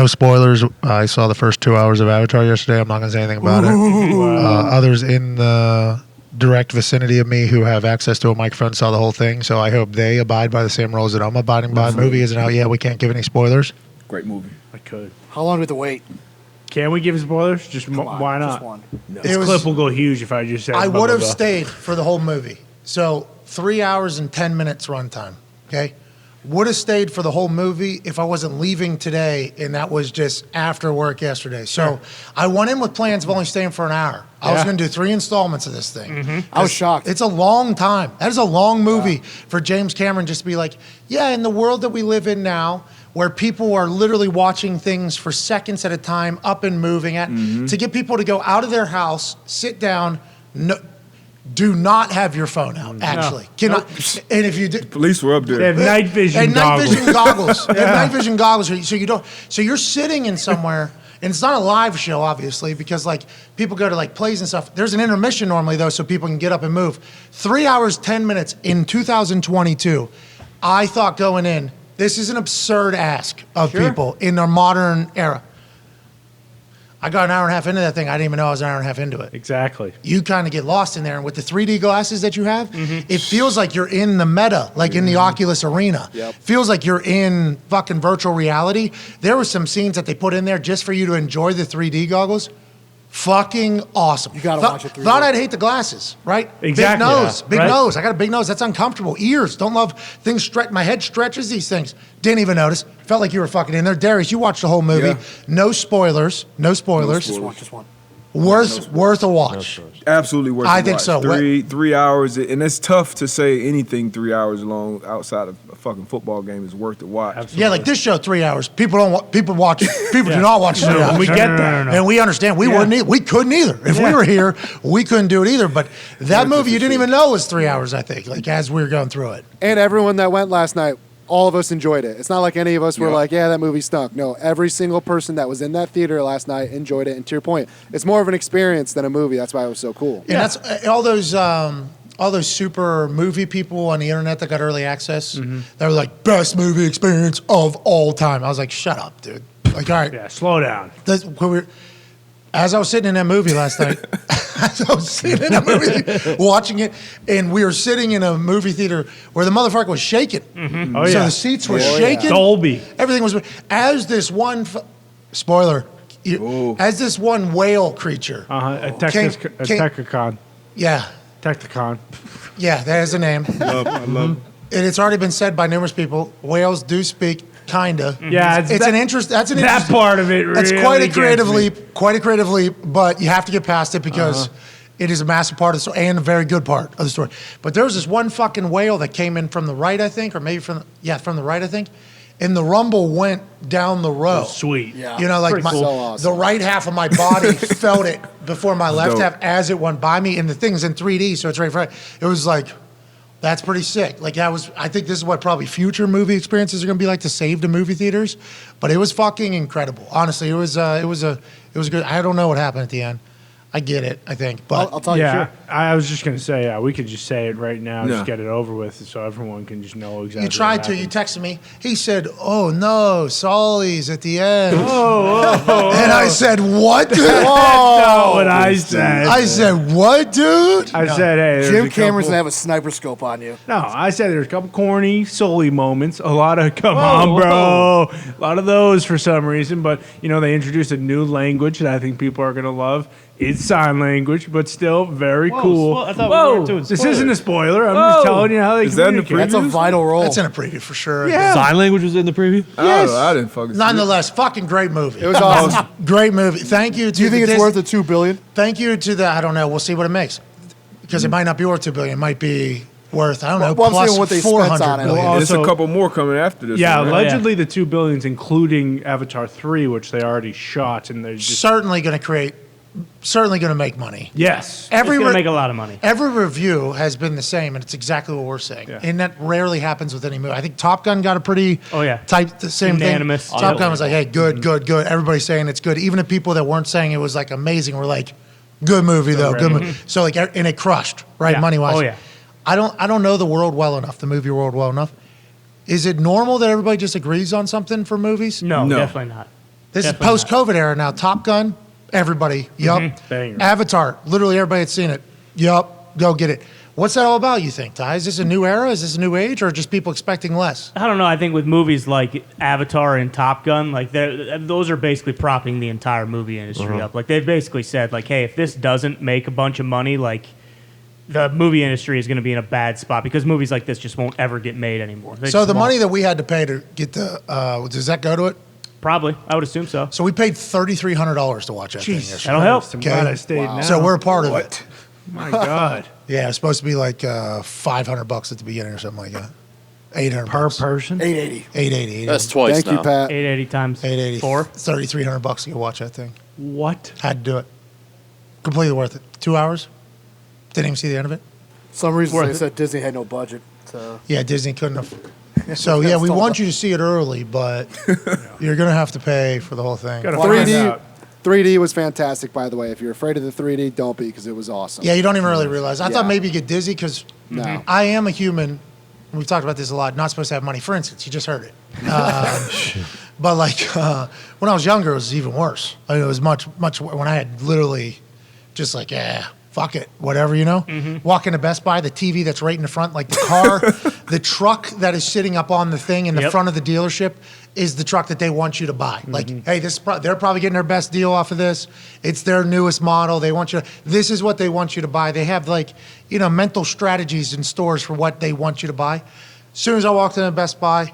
no spoilers. I saw the first 2 hours of Avatar yesterday. I'm not going to say anything about it. Others in the direct vicinity of me who have access to a microphone saw the whole thing, so I hope they abide by the same rules that I'm abiding by. The movie isn't out yet. We can't give any spoilers. Great movie. I could. How long do we have to wait? Can we give spoilers? Just why not? Just one. No. This clip will go huge if I just say. I would have stayed for the whole movie. So 3 hours and 10 minutes runtime. Okay, would have stayed for the whole movie if I wasn't leaving today, and that was just after work yesterday. So I went in with plans of only staying for an hour. I was going to do 3 installments of this thing. I was shocked. It's a long time. That is a long movie for James Cameron just to be like, yeah, in the world that we live in now, where people are literally watching things for seconds at a time, up and moving at, to get people to go out of their house, sit down, do not have your phone out, actually. Cannot. And if you do, Police were up there. They have night vision and goggles. night vision goggles. And night vision goggles. So you don't. So you're sitting in somewhere, and it's not a live show, obviously, because like people go to like plays and stuff. There's an intermission normally though, so people can get up and move. 3 hours 10 minutes in 2022. I thought going in, this is an absurd ask of people in our modern era. I got an hour and a half into that thing. I didn't even know I was an hour and a half into it. Exactly. You kind of get lost in there. And with the 3D glasses that you have, it feels like you're in the meta, like in the Oculus Arena. Feels like you're in fucking virtual reality. There were some scenes that they put in there just for you to enjoy the 3D goggles. Fucking awesome. You gotta watch it 3D. Thought I'd hate the glasses, right? Exactly. Big nose, Yeah, big right. nose. I got a big nose. That's uncomfortable. Ears, don't love things stretch. My head stretches these things. Didn't even notice. Felt like you were fucking in there. Darius, you watched the whole movie. Yeah. No spoilers. No spoilers. Just one. Worth a watch. Absolutely worth. I a think watch. so. 3 hours, and it's tough to say anything 3 hours long outside of a fucking football game is worth the watch. Absolutely. Yeah, like this show, 3 hours. People don't. People watch. People do not watch 3 hours. We get that. And we understand. We wouldn't. We couldn't either. If we were here, we couldn't do it either. But that movie, you didn't even know was 3 hours. I think. Like as we were going through it. And everyone that went last night, all of us enjoyed it. It's not like any of us were like, yeah, that movie stunk. No, every single person that was in that theater last night enjoyed it. And to your point, it's more of an experience than a movie. That's why it was so cool. And that's all those super movie people on the internet that got early access. They were like, best movie experience of all time. I was like, shut up, dude. Like, all right. Yeah, slow down. As I was sitting in that movie last night, watching it, and we were sitting in a movie theater where the motherfucker was shaking. Oh, So yeah. the seats were shaking. Dolby. Everything was. As this one, spoiler, as this one whale creature. A Came- Tecticon. Yeah, Tecticon. yeah, that is a name. I love And it's already been said by numerous people. Whales do speak, kinda. Yeah, It's an interest. That's an that interest. part of it. That's really quite a gets creative me. leap. Quite a creative leap, but you have to get past it because it is a massive part of the story and a very good part of the story. But there was this one fucking whale that came in from the right, I think, or maybe from the right, I think. And the rumble went down the row. Sweet. Yeah. You know, like Pretty cool. So awesome. the right half of my body felt it before my left Dope. half as it went by me. And the thing's in 3D, so it's right in front. It was like, that's pretty sick. Like that was, I think this is what probably future movie experiences are going to be like to save the movie theaters. But it was fucking incredible. Honestly, it was good. I don't know what happened at the end. I get it, I think. But I'll tell you. Yeah, Sure. I was just going to say, we could just say it right now, Yeah. just get it over with so everyone can just know exactly you tried what to. You happened. texted me. He said, "Oh no, Solly's at the end." Oh, And I said, "What, dude?" that's not what I said. I said, "What, dude?" I said, hey, there's Jim a Cameron's couple- gonna have a sniper scope on you. No, I said there's a couple corny, Sully moments. A lot of, come on, bro. A lot of those for some reason. But, they introduced a new language that I think people are going to love. It's sign language, but still very cool. I thought we weren't doing This spoilers. isn't a spoiler. I'm just telling you how they Is that in the communicate. That's a vital role. That's in a preview for sure. Yeah. Sign language was in the preview? Yes. I didn't fucking see it. Nonetheless, fucking great movie. It was awesome. Great movie. Thank you to Do you think the it's Dis- worth the $2 billion? Thank you to the. I don't know. We'll see what it makes because it might not be worth $2 billion. It might be worth. I don't know. Well, I'm plus saying what they spent 400 on it. million. Well, There's Also- a couple more coming after this. Yeah, one, right? allegedly the $2 billion's including Avatar 3, which they already shot, and they're just Certainly going to make money. yes. It's going to make a lot of money. Every review has been the same, and it's exactly what we're saying. Yeah. And that rarely happens with any movie. I think Top Gun got a pretty the same Unanimous. thing. Top Yeah. Gun was like, hey, good. Everybody's saying it's good. Even the people that weren't saying it was like amazing were like, good movie though, good movie. So like, and it crushed, right, Yeah. money wise. Oh, yeah. I don't know the world well enough, the movie world well enough. Is it normal that everybody just agrees on something for movies? No, No. definitely not. This is Definitely post-COVID era now. Top Gun, everybody. Yup. Banger. Avatar, literally everybody had seen it. Yup. Go get it. What's that all about, you think, Ty? Is this a new era? Is this a new age? Or just people expecting less? I don't know. I think with movies like Avatar and Top Gun, like those are basically propping the entire movie industry up. Like they've basically said, like, hey, if this doesn't make a bunch of money, like the movie industry is going to be in a bad spot because movies like this just won't ever get made anymore. They So just the won't. money that we had to pay to get the, does that go to it? Probably, I would assume so. So we paid $3,300 to watch that thing yesterday. That'll help. I'm glad I stayed now. So we're a part of it. My God. Yeah, it's supposed to be like $500 at the beginning or something like that. 800 Per bucks. person? 880. 880. That's twice Thank now. you, Pat. 880 times 880. 4. $3,300 to go watch that thing. What? Had to do it. Completely worth it. 2 hours. Didn't even see the end of it. Some reason Worth they it. said Disney had no budget. So Yeah, Disney couldn't have. So yeah, we want you to see it early, but you're gonna have to pay for the whole thing. Gotta find 3D, out. 3D was fantastic, by the way. If you're afraid of the 3D, don't be, because it was awesome. Yeah, you don't even really realize. I thought Yeah. maybe you get dizzy because No. I am a human. We've talked about this a lot. Not supposed to have money. For instance, you just heard it. But like when I was younger, it was even worse. I mean, it was much when I had literally just like, fuck it, whatever, you know. Walk into Best Buy, the TV that's right in the front, like the car, the truck that is sitting up on the thing in the Yep. front of the dealership is the truck that they want you to buy. Like, hey, they're probably getting their best deal off of this. It's their newest model. They want you to, this is what they want you to buy. They have like, mental strategies in stores for what they want you to buy. As soon as I walked into Best Buy,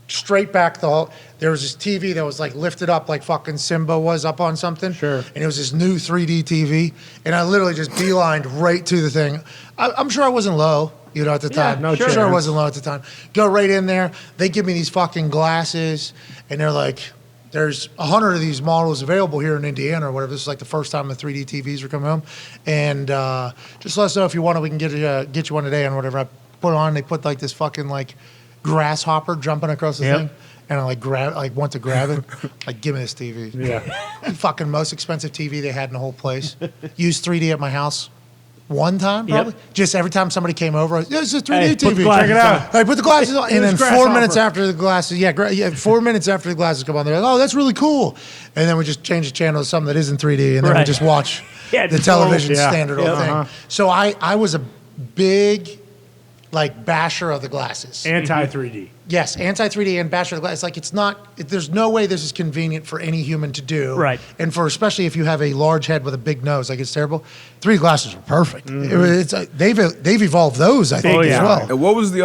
straight back there was this TV that was like lifted up like fucking Simba was up on something. Sure. And it was this new 3D TV. And I literally just beelined right to the thing. I'm sure I wasn't low, at the time. no sure I chance. wasn't low at the time. Go right in there. They give me these fucking glasses. And they're like, there's 100 of these models available here in Indiana or whatever. This is like the first time the 3D TVs are coming home. And just let us know if you want it. We can get you one today and whatever. I put it on. They put like this fucking like grasshopper jumping across the Yep. thing. And I went to grab it. Like, give me this TV. Yeah. The fucking most expensive TV they had in the whole place. Used 3D at my house one time, probably. Just every time somebody came over, it's a 3D Hey, TV. put the glasses Check it out. I put the glasses on, and then Here's 4 Grasshopper. minutes after the glasses, 4 minutes after the glasses come on, they're like, oh, that's really cool. And then we just change the channel to something that isn't 3D, and then we Right. just watch Yeah, the just television yeah. standard old Yep. thing. So I was a big, basher of the glasses. Anti 3D. Yes, anti-3D and basher of the glass. Like there's no way this is convenient for any human to do. Right. And especially if you have a large head with a big nose, like it's terrible. 3D glasses are perfect. They've evolved those, I think, Oh, as yeah. well. And what's the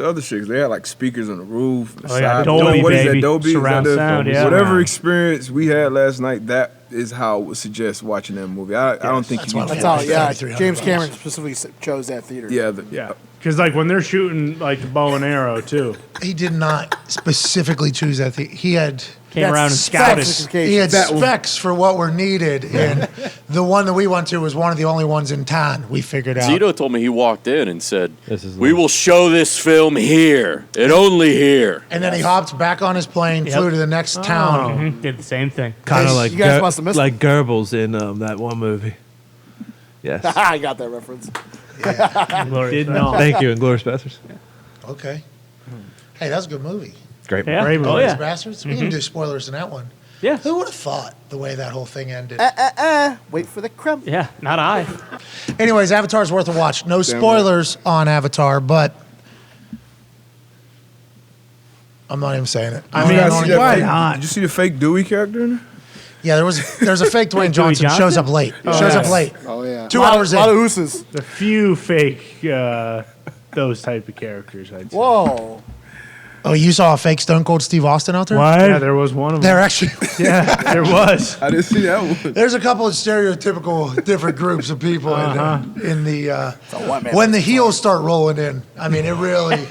other shit? They had like speakers on the roof. The Oh, yeah, side. Dolby, What is that? baby. Dolby? Is that Surround the- sound, yeah. Whatever experience we had last night, that is how I would suggest watching that movie. I don't think That's you why can. that's all. Yeah, $300. James Cameron specifically chose that theater. Yeah, Yeah. Because, like, when they're shooting, like, the bow and arrow, too. He did not specifically choose that thing. He had Came around and scouted. he had specs for what were needed, and the one that we went to was one of the only ones in town. We figured out. Zito told me he walked in and said, This is "We nice. will show this film here, and only here." And then he hopped back on his plane, Yep. flew to the next town. Mhm, did the same thing. Kind Hey, of like you guys must have missed like Goebbels in that one movie. Yes. I got that reference. Glorious Did Bastards. not. Thank you, Inglourious Basterds. Okay. Hey, that was a good movie. Great. Yeah. Great movie. Oh, Glorious yeah. Bastards. We can do spoilers in that one. Yeah. Who would have thought the way that whole thing ended? Wait for the crumb. Yeah, not I. Anyways, Avatar's worth a watch. No spoilers on Avatar, but I'm not even saying it. I mean, I don't even- why not? Did you see the fake Dewey character in there? yeah, there's a fake Dwayne Johnson. Johnson? Shows up late. Shows up late. Oh, yeah. 2 hours A lot of in. ooses. The few fake, those type of characters, I'd say. Whoa. Oh, you saw a fake Stone Cold Steve Austin out there? Yeah, there was one of them. They're actually. Yeah, there was. I didn't see that one. There's a couple of stereotypical different groups of people in the one-man when the heels start rolling in. I mean, it really.